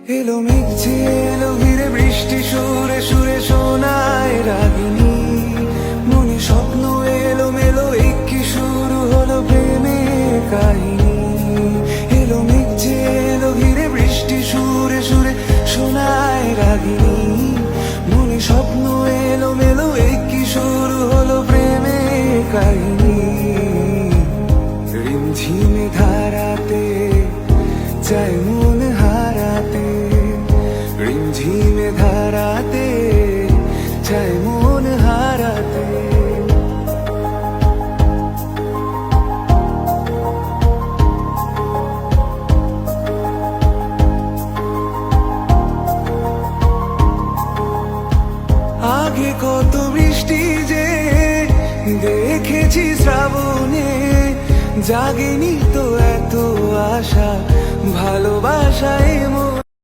এলো মেঘ যে এলো ঘিরে বৃষ্টি সুরে সুরে শোনায় রাগিনী, মনে স্বপ্ন এলো মেলো কি শুরু হলো প্রেমের কাহিনী। এলো মেঘ যে এলো ঘিরে বৃষ্টি সুরে সুরে শোনায় রাগিনী, মনে স্বপ্ন এলো মেলো কি শুরু হলো প্রেমের কাহিনী। রিমঝিমে ধারাতে চাই মন হারাতে, রিমঝিমে ধারাতে চাই মন হারাতে। আগে কত বৃষ্টি যে দেখেছি শ্রাবণে, জাগেনি তো এত আশা ভালোবাসায় মন।